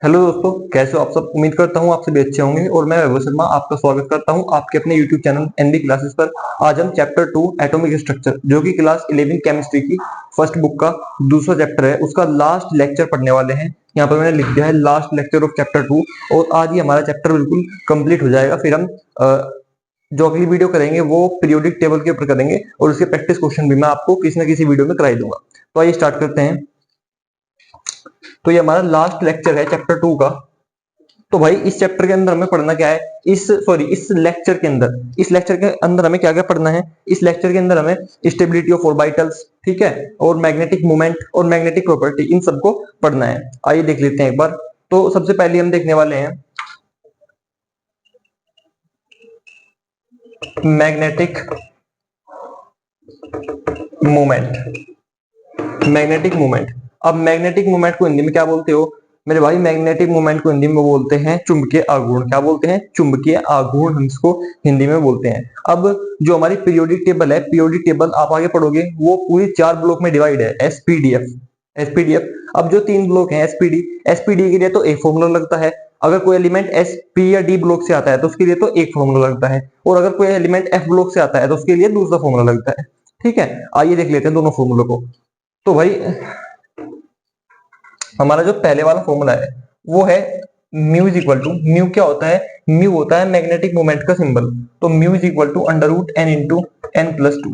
Hello दोस्तों, कैसे हो आप सब। उम्मीद करता हूँ आप सभी अच्छे होंगे और मैं वैभव शर्मा आपका स्वागत करता हूँ आपके अपने यूट्यूब चैनल एनबी क्लासेस पर। आज हम चैप्टर 2 एटॉमिक स्ट्रक्चर जो कि क्लास 11 केमिस्ट्री की फर्स्ट बुक का दूसरा चैप्टर है, उसका लास्ट लेक्चर पढ़ने वाले हैं। यहाँ पर मैंने लिख दिया है लास्ट लेक्चर ऑफ चैप्टर 2 और आज ही हमारा चैप्टर बिल्कुल कंप्लीट हो जाएगा। फिर हम जो अगली वीडियो करेंगे वो पीरियोडिक टेबल के ऊपर करेंगे और उसके प्रैक्टिस क्वेश्चन भी मैं आपको किसी न किसी वीडियो में कराई दूंगा। तो आइए स्टार्ट करते हैं। तो ये हमारा लास्ट लेक्चर है चैप्टर 2 का। तो भाई इस चैप्टर के अंदर हमें पढ़ना क्या है, इस लेक्चर के अंदर हमें क्या क्या पढ़ना है। इस लेक्चर के अंदर हमें स्टेबिलिटी ऑफ ऑर्बिटल्स, ठीक है, और मैग्नेटिक मोमेंट और मैग्नेटिक प्रॉपर्टी, इन सबको पढ़ना है। आइए देख लेते हैं एक बार। तो सबसे पहले हम देखने वाले हैं मैग्नेटिक मोमेंट। Magnetic moment. अब मैग्नेटिक मोमेंट को हिंदी में क्या बोलते हो मेरे भाई? मैग्नेटिक मोमेंट को हिंदी में बोलते हैं चुंबकीय आघूर्ण। क्या बोलते हैं? चुंबकीय आघूर्ण हम इसको हिंदी में बोलते हैं। अब जो हमारी पीरियोडिक टेबल है, पीरियोडिक टेबल आप आगे पढ़ोगे, वो पूरी 4 ब्लॉक में डिवाइड है। SPDF, SPDF. अब जो 3 ब्लॉक हैं एसपीडी, एसपीडी के लिए तो एक फॉर्मूला लगता है। अगर कोई एलिमेंट एस पी या डी ब्लॉक से आता है तो उसके लिए तो एक फॉर्मूला लगता है, और अगर कोई एलिमेंट एफ ब्लॉक से आता है तो उसके लिए दूसरा फॉर्मूला लगता है। ठीक है, आइए देख लेते हैं दोनों फॉर्मूलों को। तो भाई हमारा जो पहले वाला फॉर्मूला है वो है mu is equal to, mu क्या होता है? म्यू होता है मैग्नेटिक मोमेंट का सिंबल। तो mu is equal to under root N into N plus two.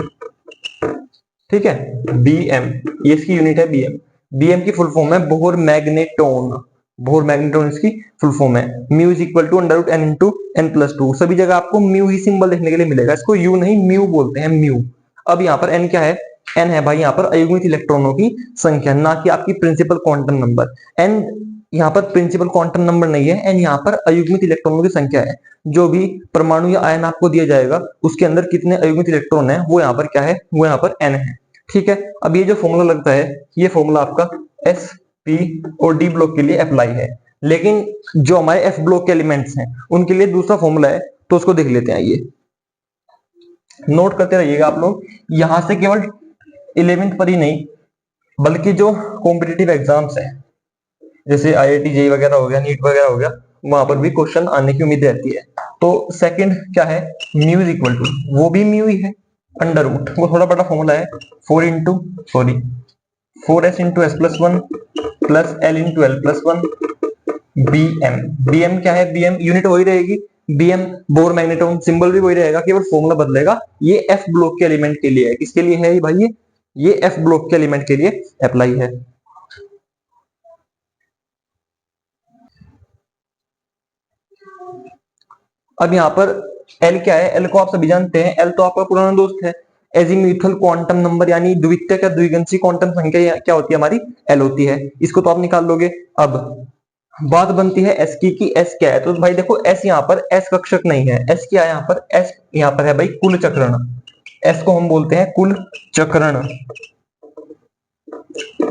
ठीक है, बी एम, ये इसकी यूनिट है बी एम। बी एम की फुल फॉर्म है बोहर मैग्नेटोन। बोहर मैग्नेटोन इसकी फुल फॉर्म है। Mu is equal to under root N into N plus two. सभी जगह आपको म्यू ही सिंबल देखने के लिए मिलेगा, इसको यू नहीं म्यू बोलते हैं, म्यू। अब यहाँ पर एन क्या है? एन है भाई यहाँ पर अयुग्मित इलेक्ट्रॉनों की संख्या, ना कि आपकी प्रिंसिपल क्वांटम नंबर। एन यहाँ पर प्रिंसिपल क्वांटम नंबर नहीं है, एन यहाँ पर अयुग्मित इलेक्ट्रॉनों की संख्या है। जो भी परमाणु या आयन आपको दिया जाएगा उसके अंदर कितने अयुग्मित इलेक्ट्रॉन है वो यहाँ पर क्या है? वो यहाँ पर एन है। ठीक है, अब ये जो फॉर्मूला लगता है ये फॉर्मूला आपका एस पी और डी ब्लॉक के लिए अप्लाई है, लेकिन जो हमारे एफ ब्लॉक के एलिमेंट्स हैं उनके लिए दूसरा फॉर्मूला है, तो उसको देख लेते हैं। ये नोट करते रहिएगा आप लोग, यहां से केवल 11th पर ही नहीं बल्कि जो कॉम्पिटिटिव एग्जाम्स हैं जैसे आईआईटी जेई वगैरह हो गया, नीट वगैरह हो गया, वहां पर भी क्वेश्चन आने की उम्मीद रहती है। तो सेकंड क्या है? म्यू इज इक्वल टू, वो भी म्यू ही है, अंडर रूट, वो थोड़ा बड़ा फॉर्मूला है, 4 S into S plus one plus L into L plus one B M. B M क्या है? बी एम यूनिट वही रहेगी, B M Bohr magneton, symbol भी वही रहेगा, केवल फॉर्मूला बदलेगा। ये एफ ब्लॉक के एलिमेंट के लिए है। किसके लिए है भाई? ये एफ ब्लॉक के एलिमेंट के लिए अप्लाई है। अब यहाँ पर एल क्या है? एल को आप सभी जानते हैं, एल तो आपका पुराना दोस्त है। एजीम्यूथल क्वांटम नंबर यानी द्वितीयक या द्विगंशी क्वांटम संख्या क्या होती है हमारी? एल होती है। इसको तो आप निकाल लोगे। अब बात बनती है एस की एस क्या है? तो भाई देखो, एस यहाँ पर एस कक्षक नहीं है। एस क्या है यहाँ पर? एस यहाँ पर है भाई कुल चक्रण। एस को हम बोलते हैं कुल चक्रण,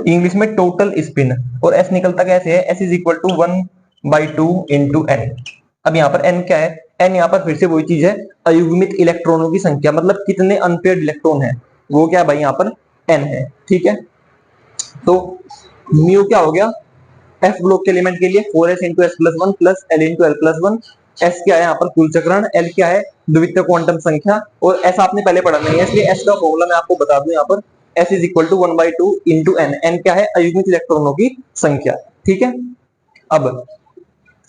इंग्लिश में टोटल स्पिन। और एस निकलता कैसे है? S is equal to 1/2 into N. अब यहाँ पर एन क्या है? एन यहाँ पर फिर से वही चीज है, अयुग्मित इलेक्ट्रॉनों की संख्या, मतलब कितने अनपेयर्ड इलेक्ट्रॉन है वो क्या है भाई? यहाँ पर एन है। ठीक है, तो म्यू क्या हो गया? एफ ब्लॉक के एलिमेंट के लिए 4s into S plus one plus L into L plus one. S क्या है यहाँ पर? कुल चक्रण। एल क्या है? द्वितीय क्वांटम संख्या। और एस आपने पहले पढ़ा नहीं है इसलिए एस का फॉर्मूला मैं आपको बता दूं यहाँ पर, S is equal to 1/2 into N. N क्या है? अयुग्मित इलेक्ट्रॉनों की संख्या। ठीक है, अब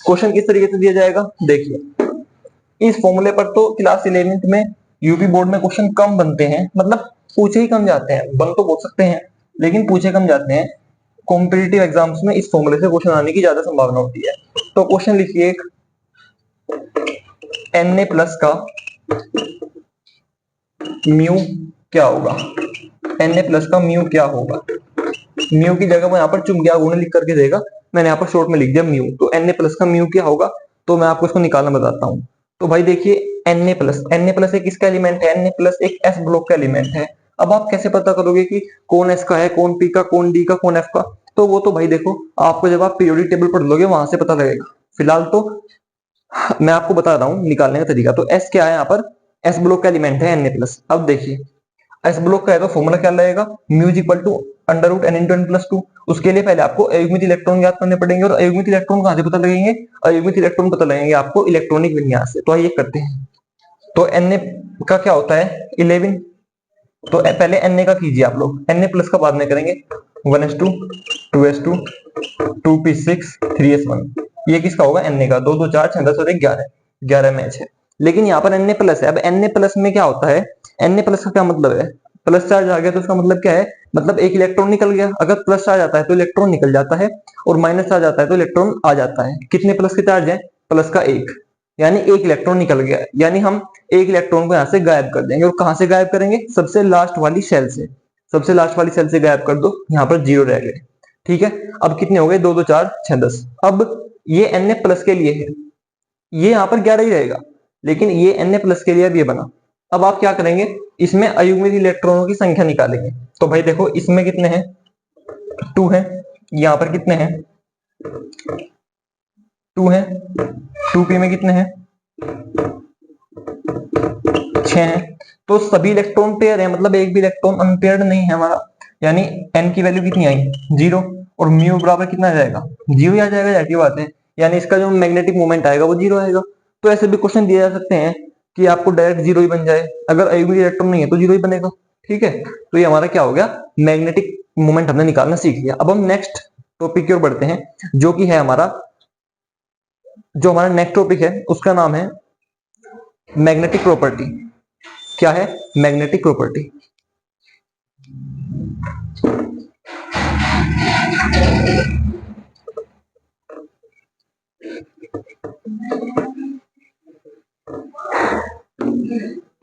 क्वेश्चन किस तरीके से दिया जाएगा देखिए। इस फॉर्मूले पर तो क्लास 11th में यूपी बोर्ड में क्वेश्चन कम बनते हैं, मतलब पूछे ही कम जाते हैं, बन तो बोल सकते हैं लेकिन पूछे कम जाते हैं। कॉम्पिटिटिव एग्जाम्स में इस फॉर्मूले से क्वेश्चन आने की ज्यादा संभावना होती है। तो क्वेश्चन लिखिए एक, Na प्लस का म्यू क्या होगा? Na प्लस का म्यू क्या होगा? म्यू की जगह वो यहाँ पर चुंबकीय आघूर्ण लिख करके देगा, मैंने यहाँ पर शॉर्ट में लिख दिया म्यू। तो Na प्लस का म्यू क्या होगा? तो मैं आपको इसको निकालना बताता हूँ। तो भाई देखिए, Na प्लस एक किसका एलिमेंट है? Na प्लस एक एस ब्लॉक का एलिमेंट है। अब आप कैसे पता करोगे कि कौन एस का है, कौन पी का, कौन डी का, कौन एफ का? तो वो तो भाई देखो, आपको जब आप पीरियोडिक टेबल पढ़ लोगे वहां से पता लगेगा। फिलहाल तो मैं आपको बता रहा हूँ निकालने का तरीका। तो एस क्या है यहाँ पर? एस ब्लॉक का एलिमेंट है Na प्लस। अब देखिए, एस ब्लॉक का है तो फॉर्मूला क्या लगेगा? Mu is equal to under root N into N plus two. उसके लिए पहले आपको अयुग्मित इलेक्ट्रॉन ज्ञात करने पड़ेंगे, और अयुग्मित इलेक्ट्रॉन कहां से पता लगेंगे? अयुग्मित इलेक्ट्रॉन पता लगेंगे आपको इलेक्ट्रॉनिक विन्यास से। तो आइए करते हैं। तो Na का क्या होता है? 11। तो पहले Na का कीजिए आप लोग, Na प्लस का बाद में करेंगे। 1s2 2s2 2p6 3s1, ये किसका होगा? Na का। 2 2 4 6 10 और 1 11, 11 मैच है। लेकिन यहाँ पर Na प्लस है। अब Na प्लस में क्या होता है? Na प्लस का क्या मतलब है? प्लस चार्ज आ गया तो उसका मतलब क्या है? मतलब एक इलेक्ट्रॉन निकल गया। अगर प्लस चार्ज आता है तो इलेक्ट्रॉन निकल जाता है, और माइनस चार्ज आता है तो इलेक्ट्रॉन आ जाता है। कितने प्लस के चार्ज है? प्लस का 1, यानी एक इलेक्ट्रॉन निकल गया। यानी हम एक इलेक्ट्रॉन को यहाँ से गायब कर देंगे। और कहां से गायब करेंगे? सबसे लास्ट वाली सेल से। सबसे लास्ट वाली सेल से गायब कर दो, यहाँ पर 0 रह गए। ठीक है, अब कितने हो गए? 2 2 4 6 10। अब ये Na प्लस के लिए है, ये यहाँ पर 11 ही रहेगा, लेकिन ये Na प्लस के लिए अब ये बना। अब आप क्या करेंगे? इसमें अयुग्मित इलेक्ट्रॉनों की संख्या निकालेंगे। तो भाई देखो, इसमें कितने हैं? 2 है। यहाँ पर कितने हैं? 2 है। 2p में कितने हैं? 6 है। तो सभी इलेक्ट्रॉन पेयर है, मतलब एक भी इलेक्ट्रॉन अनपेयर्ड नहीं है हमारा। यानी n की वैल्यू कितनी आई? 0। और म्यू बराबर कितना आ जाएगा? 0 ही आ जाएगा, जाहिर बात है। यानी इसका जो मैग्नेटिक मोमेंट आएगा वो 0 आएगा। तो ऐसे भी क्वेश्चन दिए जा सकते हैं कि आपको डायरेक्ट 0 ही बन जाए, अगर अयुग्मित इलेक्ट्रॉन नहीं है तो 0 ही बनेगा। ठीक है, तो ये हमारा क्या हो गया? मैग्नेटिक मोमेंट हमने निकालना सीख लिया। अब हम नेक्स्ट टॉपिक की ओर बढ़ते हैं, जो कि है हमारा नेक्स्ट टॉपिक है, उसका नाम है मैग्नेटिक प्रॉपर्टी। क्या है? Magnetic property.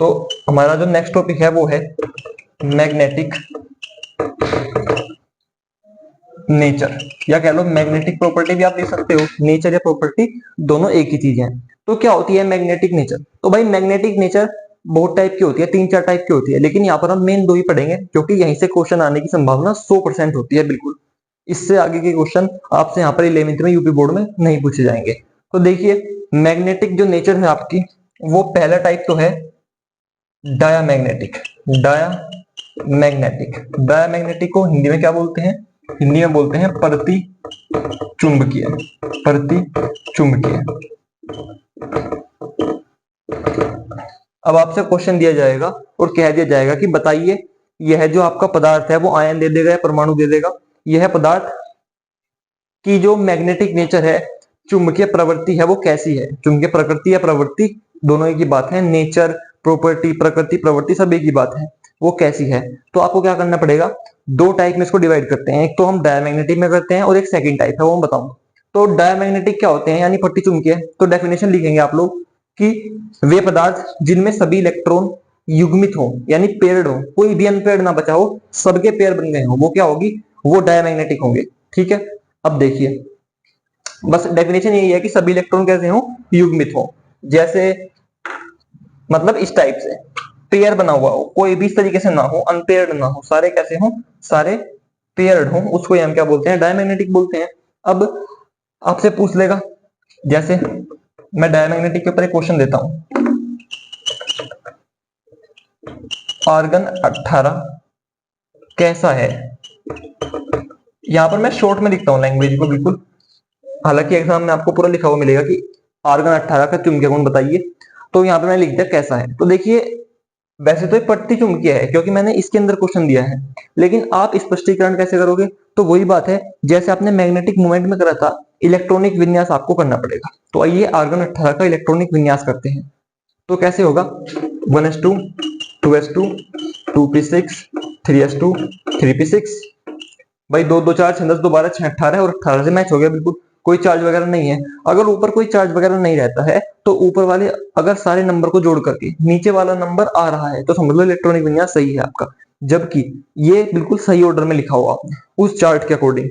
तो हमारा जो नेक्स्ट टॉपिक है वो है मैग्नेटिक नेचर, या कह लो मैग्नेटिक प्रॉपर्टी भी आप ले सकते हो। नेचर या प्रॉपर्टी दोनों एक ही चीज है। तो क्या होती है मैग्नेटिक नेचर? तो भाई मैग्नेटिक नेचर बहुत टाइप की होती है, 3 4 टाइप की होती है, लेकिन यहाँ पर हम मेन 2 ही पढ़ेंगे, क्योंकि यहीं से क्वेश्चन आने की संभावना 100% होती है बिल्कुल। इससे आगे के क्वेश्चन आपसे यहाँ पर 11th में यूपी बोर्ड में नहीं पूछे जाएंगे। तो देखिए, मैग्नेटिक जो नेचर है आपकी, वो पहला टाइप तो है डायामैग्नेटिक। डायामैग्नेटिक को हिंदी में क्या बोलते हैं? हिंदी में बोलते हैं प्रति चुंबकीय। अब आपसे क्वेश्चन दिया जाएगा और कह दिया जाएगा कि बताइए, यह जो आपका पदार्थ है वो आयन दे देगा या परमाणु दे देगा? यह पदार्थ की जो मैग्नेटिक नेचर है, चुंबकीय प्रवृत्ति है, वो कैसी है? चुंबकीय प्रकृति या प्रवृत्ति दोनों एक ही बात है। नेचर, प्रॉपर्टी, प्रकृति, प्रवृत्ति सब एक ही बात है। वो कैसी है? तो आपको क्या करना पड़ेगा? 2 टाइप में इसको डिवाइड करते हैं। एक तो हम डायमैग्नेटिक में करते हैं, और एक सेकंड टाइप है, वो हम बताऊंगा। तो डायमैग्नेटिक क्या होते हैं? यानी पट्टी चुंबकीय। तो डेफिनेशन लिखेंगे आप लोग कि वे पदार्थ जिनमें सभी इलेक्ट्रॉन युग्मित हो, यानी पेयर्ड हो, कोई भी अनपेयर्ड ना बचा हो, सबके पेयर बन गए हो, वो क्या होगी? वो डायमैग्नेटिक होंगे। ठीक है, अब देखिए, बस डेफिनेशन यही है कि सभी इलेक्ट्रॉन कैसे हो? युग्मित हो। जैसे मतलब इस टाइप से पेयर बना हुआ हो, कोई भी इस तरीके से ना हो, अनपेयर्ड ना हो, सारे कैसे हो? सारे पेयर्ड हो, उसको हम क्या बोलते हैं? डायमैग्नेटिक बोलते हैं। अब आपसे पूछ लेगा, जैसे मैं डायमैग्नेटिक के ऊपर एक क्वेश्चन देता हूं। आर्गन 18 कैसा है? यहां पर मैं शॉर्ट में लिखता हूं लैंग्वेज को बिल्कुल, हालांकि एग्जाम में आपको पूरा लिखा हुआ मिलेगा कि आर्गन 18 का चुंबकीय गुण बताइए। तो यहाँ पे मैंने लिख दिया कैसा है। तो देखिए, वैसे तो ये पट्टी चुंबकीय है क्योंकि मैंने इसके अंदर क्वेश्चन दिया है, लेकिन आप स्पष्टीकरण कैसे करोगे? तो वही बात है जैसे आपने मैग्नेटिक मोमेंट में करा था, इलेक्ट्रॉनिक विन्यास आपको करना पड़ेगा। तो आइए आर्गन 18 का इलेक्ट्रॉनिक विन्यास करते हैं। तो कैसे होगा? 1s2 2s2 2p6 3s2 3p6। भाई 2 2 4 6 10 12 6 18 और 18 से मैच हो गया बिल्कुल, कोई चार्ज वगैरह नहीं है। अगर ऊपर कोई चार्ज वगैरह नहीं रहता है तो ऊपर वाले अगर सारे नंबर को जोड़ करके नीचे वाला नंबर आ रहा है तो समझ लो इलेक्ट्रॉनिक विन्यास सही है आपका, जबकि ये बिल्कुल सही ऑर्डर में लिखा हुआ आपने उस चार्ट के अकॉर्डिंग।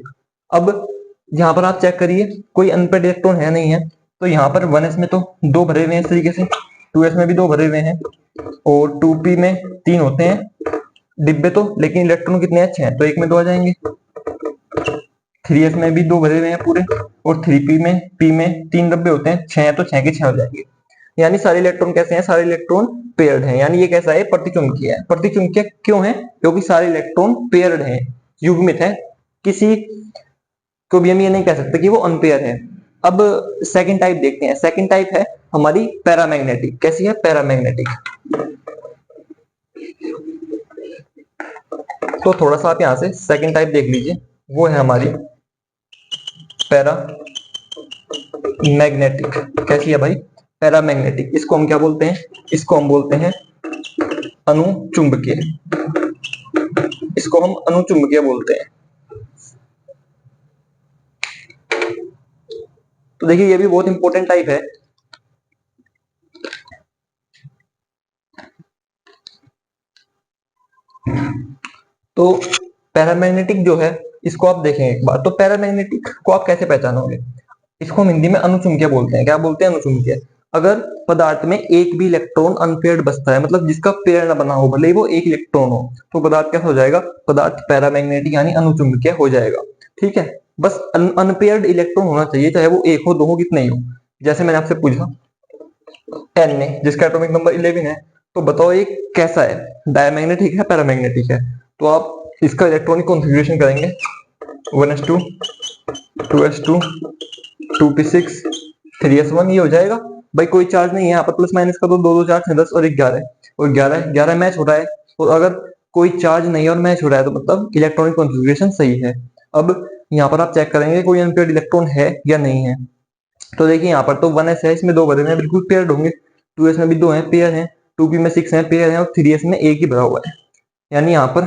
अब यहाँ पर आप चेक करिए, कोई अनपेड इलेक्ट्रॉन है नहीं है। तो यहाँ पर 1s में तो 2 भरे हुए हैं इस तरीके से, 2s में भी 2 भरे हुए हैं, और 2p में 3 होते हैं डिब्बे तो, लेकिन इलेक्ट्रॉन कितने अच्छे हैं तो 1 में 2 आ जाएंगे। 3s में भी 2 भरे हुए हैं पूरे, और 3p में p में 3 डब्बे होते हैं, 6 है तो 6 के 6 हो जाएंगे। यानी सारे इलेक्ट्रॉन कैसे हैं? सारे इलेक्ट्रॉन पेयर्ड हैं। यानी ये कैसा है? प्रतिचुंबकीय है। प्रतिचुंबकीय क्यों है? क्योंकि सारे इलेक्ट्रॉन पेयर्ड हैं। युग्मित है, किसी को भी हम ये नहीं कह सकते कि वो अनपेयर है। अब सेकंड टाइप देखते हैं। सेकंड टाइप है हमारी पैरामैग्नेटिक। कैसी है? पैरामैग्नेटिक। तो थोड़ा सा आप यहां से सेकंड टाइप देख लीजिए, वो है हमारी पैरामैग्नेटिक। कैसी है भाई? पैरामैग्नेटिक। इसको हम क्या बोलते हैं? इसको हम बोलते हैं अनुचुंबकीय। इसको हम अनुचुंबकीय बोलते हैं। तो देखिए ये भी बहुत इंपॉर्टेंट टाइप है। तो पैरामैग्नेटिक जो है इसको आप देखें एक बार। तो पैरामैग्नेटिक को आप कैसे पहचानोगे? इसको हम हिंदी में अनुचुंबकीय बोलते हैं। क्या बोलते हैं? अनुचुंबकीय। अगर पदार्थ में एक भी इलेक्ट्रॉन अनपेयर्ड बचता है, मतलब जिसका पेयर ना बना हो, भले ही वो एक इलेक्ट्रॉन हो, तो पदार्थ कैसा हो जाएगा? पदार्थ पैरामैग्नेटिक यानी अनुचुंबकीय हो जाएगा। ठीक है, बस अनपेयर्ड इलेक्ट्रॉन होना चाहिए, चाहे वो एक हो, दो हो, कितने ही हो। जैसे मैंने आपसे पूछा Na जिसका एटॉमिक नंबर 11 है, तो बताओ ये कैसा है? डायमैग्नेटिक है, पैरामैग्नेटिक है? तो आप इसका इलेक्ट्रॉनिक कॉन्फ़िगरेशन करेंगे 1s2 2s2 2p6 3s1, ये हो जाएगा। भाई कोई चार्ज नहीं है यहाँ पर, प्लस माइनस का तो दो दो चार्ज है, 10 और 11, और 11 मैच हो रहा है। और अगर कोई चार्ज नहीं है और मैच हो रहा है तो मतलब इलेक्ट्रॉनिक कॉन्फ़िगरेशन सही है। अब यहाँ पर आप चेक करेंगे कोई अनपेयर्ड इलेक्ट्रॉन है या नहीं है। तो देखिए यहाँ पर तो 1s है, इसमें दो भरे हुए हैं, बिल्कुल पेयर्ड होंगे। 2s में भी दो हैं, पेयर हैं। 2p में 6 हैं, पेयर हैं। और 3s में एक ही भरा हुआ है, यानी यहाँ पर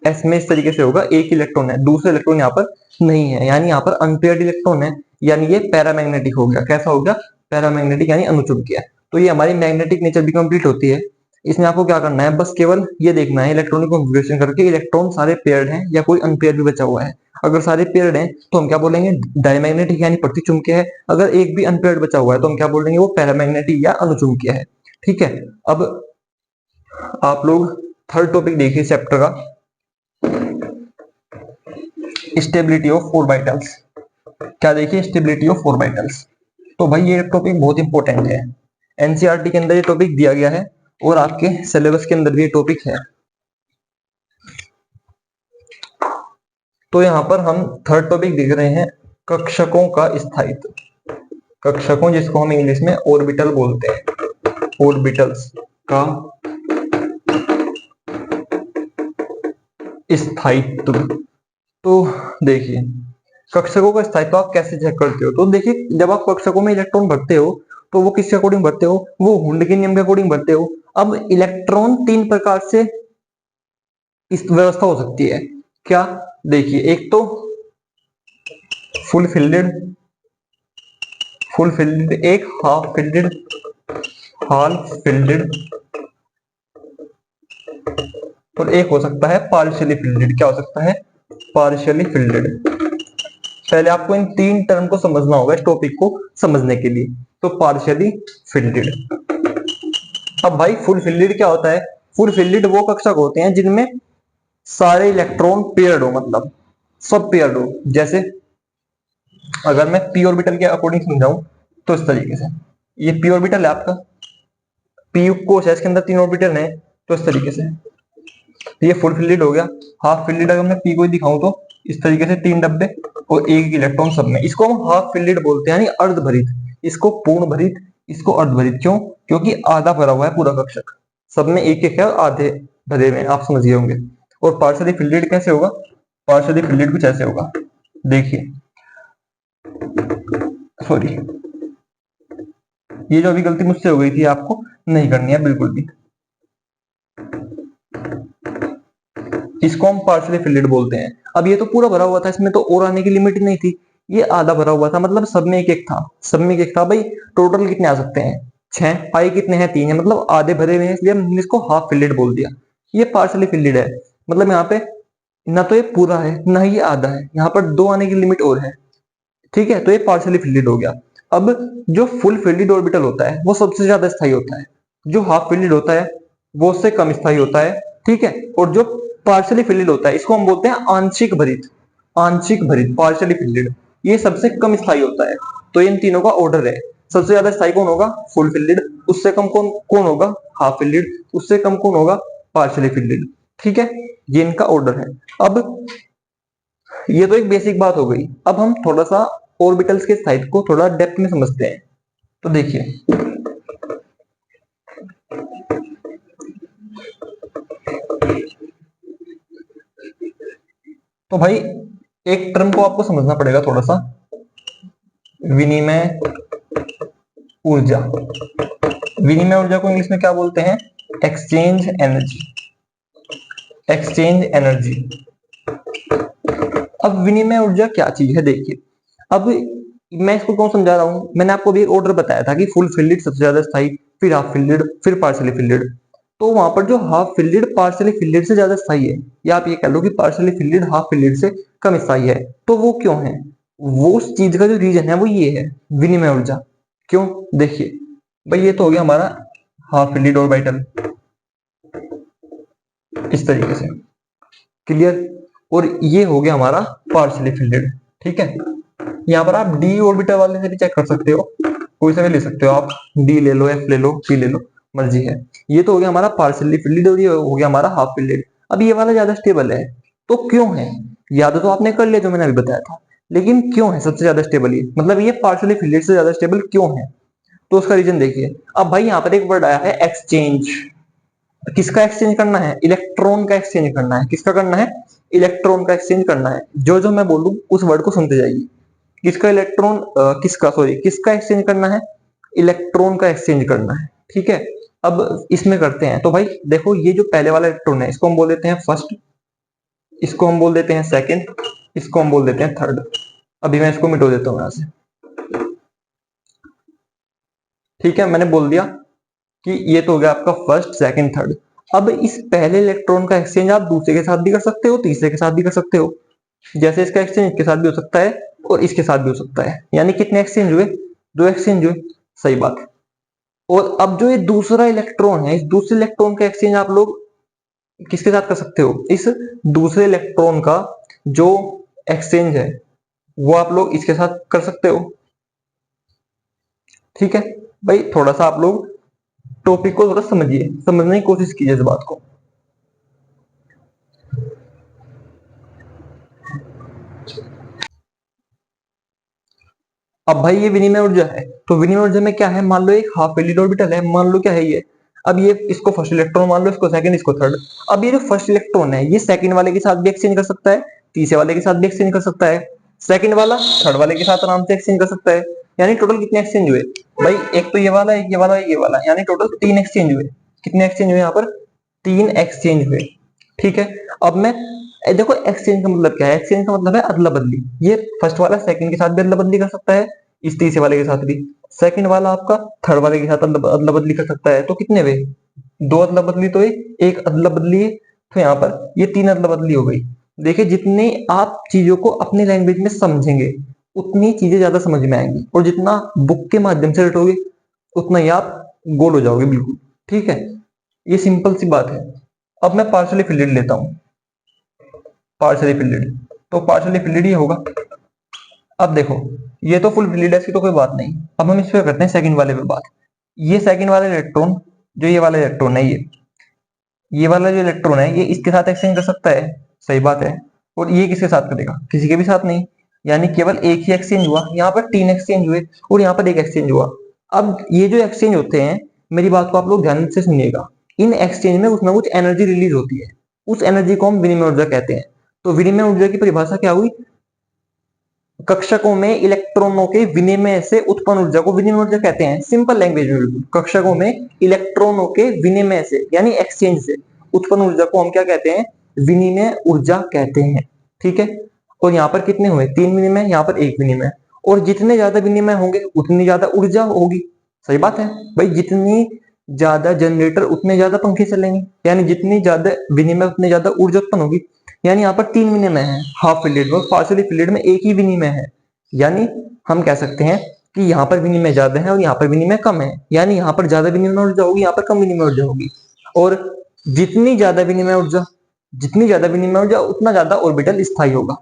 s में इस तरीके से होगा, एक इलेक्ट्रॉन है, दूसरे इलेक्ट्रॉन यहाँ पर नहीं है, यानी यहाँ पर अनपेयर्ड इलेक्ट्रॉन है, यानी ये पैरामैग्नेटिक हो गया। कैसा हो गया? पैरामैग्नेटिक यानी अनुचुंबकीय। तो ये हमारी मैग्नेटिक नेचर भी कंप्लीट होती है। इसमें आपको क्या करना है? बस केवल ये देखना है इलेक्ट्रॉनिक कॉन्फ़िगरेशन करके इलेक्ट्रॉन सारे पेयर्ड हैं या कोई अनपेयर्ड भी बचा हुआ है। अगर सारे पेयर्ड हैं तो हम क्या बोलेंगे? डायमैग्नेटिक यानी प्रतिचुंबकीय है। अगर एक भी अनपेयर्ड बचा हुआ है तो हम क्या बोलेंगे? वो पैरामैग्नेटिक या अनुचुंबकीय है। ठीक है, अब आप लोग थर्ड टॉपिक देखिए चैप्टर का, स्टेबिलिटी ऑफ ऑर्बिटल्स। क्या देखिए? Stability of orbitals. तो भाई ये टॉपिक बहुत इंपॉर्टेंट है। एनसीईआरटी के अंदर ये टॉपिक दिया गया है और आपके सिलेबस के अंदर भी ये टॉपिक है। तो यहाँ पर हम थर्ड टॉपिक देख रहे हैं, कक्षकों का स्थायित्व। कक्षकों जिसको हम इंग्लिश में ऑर्बिटल बोलते हैं, ऑर्बिटल्स का स्थायित्व। तो देखिए कक्षकों का स्थायित्व आप कैसे चेक करते हो? तो देखिए जब आप कक्षकों में इलेक्ट्रॉन भरते हो तो वो किसके अकॉर्डिंग भरते हो? वो हुंड के नियम के अकॉर्डिंग भरते हो। अब इलेक्ट्रॉन तीन प्रकार से इस व्यवस्था हो सकती है। क्या? देखिए एक तो फुल फिल्डेड, एक हाफ फिल्डेड, और एक हो सकता है पार्शियली फिल्डेड। क्या हो सकता है? Partially fielded. पहले आपको इन तीन टर्म को समझना होगा इस टॉपिक को समझने के लिए। तो पार्शियली फिल्डेड। अब भाई फुल फिल्डेड क्या होता है? फुल फिल्डेड वो कक्षक होते हैं जिनमें सारे इलेक्ट्रॉन पेयर्ड हो, मतलब सब पेयर्ड हो। जैसे अगर मैं पी ऑर्बिटल के अकॉर्डिंग समझाऊं तो इस तरीके से, ये पी ऑर्बिटल है आपका, पी कोश है, इसके अंदर तीन ऑर्बिटल है, तो इस तरीके से ये फुल फिल्डेड हो गया। हाफ फिल्डेड अगर मैं पी को दिखाऊं तो इस तरीके से तीन डब्बे और एक इलेक्ट्रॉन सब में, इसको हम हाफ फिल्डेड बोलते हैं, यानी अर्धभरित। इसको पूर्ण भरित, इसको अर्धभरित। क्यों? क्योंकि आधा भरा हुआ है पूरा कक्षक, सब में एक एक है और आधे भरे हुए हैं, आप समझिए होंगे। और पार्शियली फिल्डेड कैसे होगा? पार्शियली फिल्डेड कुछ ऐसे होगा, देखिए, सॉरी ये जो अभी गलती मुझसे हो गई थी आपको नहीं करनी है बिल्कुल भी। इसको हम पार्शियली फिल्डेड बोलते हैं। अब ये तो पूरा भरा हुआ था, इसमें तो और आने की लिमिट नहीं थी, ये आधा भरा हुआ था, मतलब सब में एक एक था, सब में एक एक था। भाई टोटल कितने आ सकते हैं? 6। पाई कितने हैं? 3 है, मतलब आधे भरे हुए हैं, इसलिए हमने इसको हाफ फिल्डेड बोल दिया। ये पार्शियली फिल्डेड है, मतलब यहाँ पे ना तो ये पूरा है ना ही ये आधा है, यहाँ पर दो आने की लिमिट और है। ठीक है, तो ये पार्शियली फिल्डेड हो गया। अब जो फुल फिल्डेड ऑर्बिटल होता है वो सबसे ज्यादा स्थायी होता है, जो हाफ फिल्डेड होता है वो उससे कम स्थायी होता है। ठीक है, और जो पार्शियली फिल्डेड होता है इसको हम बोलते हैं आंशिक भरित, पार्शियली फिल्डेड, ये सबसे कम स्थायी होता है। तो इन तीनों का ऑर्डर है, सबसे ज्यादा स्थायी कौन होगा? फुल फिल्डेड, उससे कम कौन कौन होगा? हाफ फिल्डेड, उससे कम कौन होगा? Partially fielded. ठीक है, ये इनका ऑर्डर है। अब ये तो एक बेसिक बात हो गई। अब हम थोड़ा सा ऑर्बिटल्स के स्थायित्व को थोड़ा डेप्थ में समझते हैं। तो देखिए, तो भाई एक टर्म को आपको समझना पड़ेगा थोड़ा सा, विनिमय ऊर्जा। विनिमय ऊर्जा को इंग्लिश में क्या बोलते हैं? Exchange energy. Exchange energy. अब विनिमय ऊर्जा क्या चीज है देखिए। अब मैं इसको क्यों समझा रहा हूं, मैंने आपको भी एक ऑर्डर बताया था कि फुल फिल्डेड सबसे ज्यादा स्थायी, फिर हाफ फिल्डेड, फिर पार्शियली फिल्डेड। तो वहां पर जो हाफ फिल्डेड पार्शियली फिल्डेड से ज्यादा स्थायी है, या आप ये कह लो कि पार्शियली फिल्डेड हाफ फिल्डेड से कम स्थायी है, तो वो क्यों है? वो उस चीज का जो रीजन है वो ये है, विनिमय ऊर्जा। क्यों? देखिए भाई, ये तो हो गया हमारा हाफ फिल्डेड ऑर्बिटल, इस तरीके से, क्लियर। और ये हो गया हमारा पार्शियली फिल्डेड, ठीक है। यहाँ पर आप डी ऑर्बिटल वाले से भी चेक कर सकते हो, कोई सा भी ले सकते हो आप, डी ले लो, एफ ले लो, पी ले लो, मर्जी है। ये तो हो गया हमारा पार्शियली फिल्डेड और ये हो गया हमारा हाफ फिल्डेड। अब ये वाला ज्यादा स्टेबल है, तो क्यों है? याद तो आपने कर लिया जो मैंने अभी बताया था, लेकिन क्यों है सबसे ज्यादा स्टेबल ये, मतलब ये पार्शियली फिल्डेड से ज्यादा स्टेबल क्यों है? तो उसका रीजन देखिए। अब भाई यहाँ पर एक वर्ड आया है एक्सचेंज। किसका एक्सचेंज करना है? इलेक्ट्रॉन का एक्सचेंज करना है। किसका करना है? इलेक्ट्रॉन का एक्सचेंज करना है। जो जो मैं बोलूं उस वर्ड को सुनते जाइए। किसका इलेक्ट्रॉन किसका एक्सचेंज करना है? इलेक्ट्रॉन का एक्सचेंज करना है, ठीक है। अब इसमें करते हैं, तो भाई देखो, ये जो पहले वाला इलेक्ट्रॉन है इसको हम बोल देते हैं फर्स्ट, इसको हम बोल देते हैं सेकंड, इसको हम बोल देते हैं थर्ड। अभी मैं इसको मिटो देता हूं यहां से, ठीक है। मैंने बोल दिया कि ये तो हो गया आपका फर्स्ट, सेकंड, थर्ड। अब इस पहले इलेक्ट्रॉन का एक्सचेंज आप दूसरे के साथ भी कर सकते हो, तीसरे के साथ भी कर सकते हो। जैसे इसका एक्सचेंज इसके साथ भी हो सकता है और इसके साथ भी हो सकता है। यानी कितने एक्सचेंज हुए? 2 एक्सचेंज हुए, सही बात है। और अब जो ये दूसरा इलेक्ट्रॉन है, इस दूसरे इलेक्ट्रॉन का एक्सचेंज आप लोग किसके साथ कर सकते हो? इस दूसरे इलेक्ट्रॉन का जो एक्सचेंज है वो आप लोग इसके साथ कर सकते हो, ठीक है। भाई थोड़ा सा आप लोग टॉपिक को थोड़ा समझिए, समझने की कोशिश कीजिए इस बात को। अब भाई ये विनिमय ऊर्जा है, तो विनिमय ऊर्जा में क्या है? मान लो एक हाफ वैलिड ऑर्बिटल है, मान लो क्या है ये। अब ये इसको फर्स्ट इलेक्ट्रॉन मान लो, इसको सेकंड, इसको थर्ड। अब ये जो फर्स्ट इलेक्ट्रॉन है ये सेकंड वाले के साथ भी एक्सचेंज कर सकता है, तीसरे वाले के साथ भी एक्सचेंज कर सकता है, सेकंड वाला थर्ड वाले के साथ आराम से एक्सचेंज कर सकता है। यानी टोटल कितने एक्सचेंज हुए भाई? एक तो ये वाला, एक ये वाला, ये वाला, यानी टोटल 3 एक्सचेंज हुए। कितने एक्सचेंज हुए यहाँ पर? 3 एक्सचेंज हुए, ठीक है। अब मैं देखो, एक्सचेंज का मतलब क्या है? एक्सचेंज का मतलब है अदला बदली। ये फर्स्ट वाला सेकंड के साथ भी अदला बदली कर सकता है, इस तीसरे वाले के साथ भी। सेकंड वाला आपका थर्ड वाले के साथ अदला बदली कर सकता है। तो कितने हुए? 2 अदला बदली तो एक अदला बदली है, तो यहाँ पर ये 3 अदला बदली हो गई। देखिए, जितने आप चीजों को अपनी लैंग्वेज में समझेंगे उतनी चीजें ज्यादा समझ में आएंगी, और जितना बुक के माध्यम से रटोगे उतना ही आप गोल हो जाओगे, बिल्कुल, ठीक है। ये सिंपल सी बात है। अब मैं पार्शियली फिल्डेड लेता हूं, पार्शियली फिल्डेड, तो पार्शियली फिल्डेड ही होगा। अब देखो, ये तो फुल फिल्डेड है, इसकी तो कोई बात नहीं। अब हम इस पे करते हैं सेकंड वाले पे बात। ये सेकंड वाला इलेक्ट्रॉन, जो ये वाला इलेक्ट्रॉन है, ये वाला जो इलेक्ट्रॉन है ये इसके साथ एक्सचेंज कर सकता है, सही बात है। और ये किसके साथ करेगा? किसी के भी साथ नहीं। यानी केवल एक ही एक्सचेंज हुआ, यहाँ पर 3 एक्सचेंज हुए और यहाँ पर एक एक्सचेंज हुआ। अब ये जो एक्सचेंज होते हैं, मेरी बात को आप लोग ध्यान से सुनिएगा, इन एक्सचेंज में कुछ ना कुछ एनर्जी रिलीज होती है, उस एनर्जी को हम विनिमय ऊर्जा कहते हैं। तो विनिमय ऊर्जा की परिभाषा क्या हुई? कक्षकों में इलेक्ट्रॉनों के विनिमय से उत्पन्न ऊर्जा को विनिमय ऊर्जा कहते हैं। सिंपल लैंग्वेज में बिल्कुल, कक्षकों में इलेक्ट्रॉनों के विनिमय से यानी एक्सचेंज से उत्पन्न ऊर्जा को हम क्या कहते हैं? विनिमय ऊर्जा कहते हैं, ठीक है। और यहाँ पर कितने हुए? 3 विनिमय, यहाँ पर 1 विनिमय। और जितने ज्यादा विनिमय होंगे उतनी ज्यादा ऊर्जा होगी, सही बात है भाई। जितनी ज्यादा जनरेटर उतने ज्यादा पंखे चलेंगे, यानी जितनी ज्यादा विनिमय उतनी ज्यादा ऊर्जा उत्पन्न होगी। यानी यहाँ पर 3 विनिमय है हाफ फिल्डेड में, पार्शियली फिल्डेड में 1 ही विनिमय है। यानी हम कह सकते हैं कि यहाँ पर विनिमय ज्यादा है और यहाँ पर विनिमय कम है। यानी यहाँ पर ज्यादा विनिमय ऊर्जा होगी, यहाँ पर कम विनिमय ऊर्जा होगी। और जितनी ज्यादा विनिमय ऊर्जा, जितनी ज्यादा विनिमय ऊर्जा उतना ज्यादा ऑर्बिटल स्थायी होगा।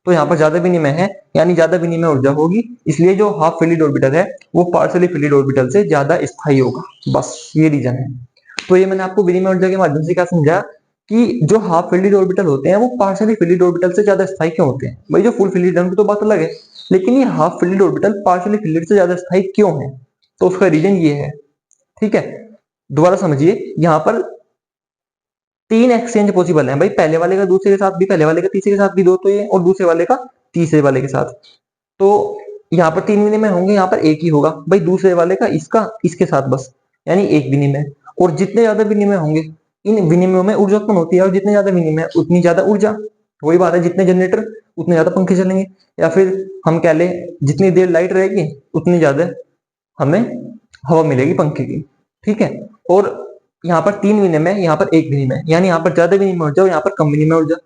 तो यहाँ पर ज्यादा विनिमय है यानी ज्यादा विनिमय ऊर्जा होगी, इसलिए जो हाफ फिल्डेड ऑर्बिटल है वो पार्शियली फिल्डेड ऑर्बिटल से ज्यादा स्थायी होगा। बस ये रीजन है। तो ये मैंने आपको विनिमय ऊर्जा के माध्यम से क्या समझा कि जो हाफ फिल्ड ऑर्बिटल होते हैं वो पार्शियली फिल्ड ऑर्बिटल से ज्यादा स्थायी क्यों होते हैं। भाई जो फुल फिल्ड की तो बात अलग है, लेकिन ये half filled orbital partially field से ज्यादा स्थायी क्यों है, तो उसका रीजन ये है। ठीक है, दोबारा समझिए, यहाँ पर 3 एक्सचेंज पॉसिबल है भाई, पहले वाले का दूसरे के साथ भी, पहले वाले का तीसरे के साथ भी दो तो ये, और दूसरे वाले का तीसरे वाले के साथ। तो यहाँ पर 3 विनिमय होंगे, यहाँ पर एक ही होगा भाई, दूसरे वाले का इसका इसके साथ बस, यानी एक विनिमय। और जितने ज्यादा विनिमय होंगे इन विनिमयों में ऊर्जा उत्पन्न होती है, और जितने ज्यादा विनिमय उतनी ज्यादा ऊर्जा। वही बात है, जितने जनरेटर उतने ज्यादा पंखे चलेंगे, या फिर हम कह लें जितनी देर लाइट रहेगी उतनी ज्यादा हमें हवा मिलेगी पंखे की। ठीक है, और यहाँ पर 3 विनिमय, यहाँ पर एक विनिमय, यानी यहाँ पर ज्यादा विनिमय ऊर्जा और यहाँ पर कम विनिमय ऊर्जा।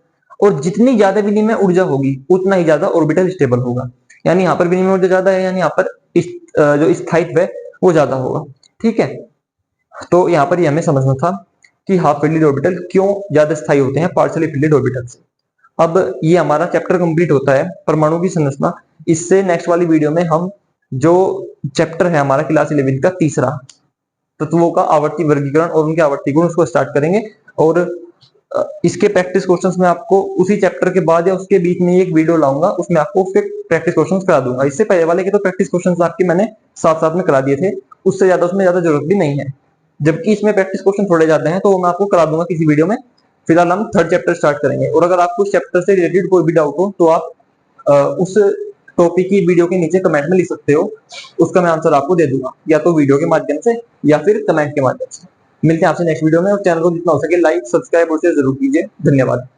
और जितनी ज्यादा विनिमय ऊर्जा होगी उतना ही ज्यादा ऑर्बिटल स्टेबल होगा, यानी यहाँ पर विनिमय ऊर्जा ज्यादा है, यानी यहाँ पर जो स्थायित्व है वो ज्यादा होगा। ठीक है, तो यहाँ पर ये हमें समझना था कि हाफ फिल्ड ऑर्बिटल क्यों ज्यादा स्थायी होते हैं पार्शियली फिल्ड ऑर्बिटल से। अब ये हमारा चैप्टर कंप्लीट होता है परमाणु की संरचना। इससे नेक्स्ट वाली वीडियो में हम जो चैप्टर है हमारा क्लास 11 का तीसरा, तत्वों का आवर्ती वर्गीकरण और उनके आवर्ती गुण, उसको स्टार्ट करेंगे। और इसके प्रैक्टिस क्वेश्चंस में आपको उसी चैप्टर के बाद या उसके बीच में एक वीडियो लाऊंगा, उसमें आपको उसके प्रैक्टिस क्वेश्चंस करा दूंगा। इससे पहले वाले के तो प्रैक्टिस क्वेश्चंस आपके मैंने साथ साथ में करा दिए थे, उससे ज्यादा उसमें ज्यादा जरूरत भी नहीं है, जबकि इसमें प्रैक्टिस क्वेश्चन थोड़े ज्यादा हैं, तो मैं आपको करा दूंगा किसी वीडियो में। फिलहाल हम थर्ड चैप्टर स्टार्ट करेंगे, और अगर आपको उस चैप्टर से रिलेटेड कोई भी डाउट हो तो आप उस टॉपिक की वीडियो के नीचे कमेंट में लिख सकते हो, उसका मैं आंसर आपको दे दूंगा, या तो वीडियो के माध्यम से या फिर कमेंट के माध्यम से। मिलते हैं आपसे नेक्स्ट वीडियो में, और चैनल को जितना हो सके लाइक सब्सक्राइब और शेयर जरूर कीजिए। धन्यवाद।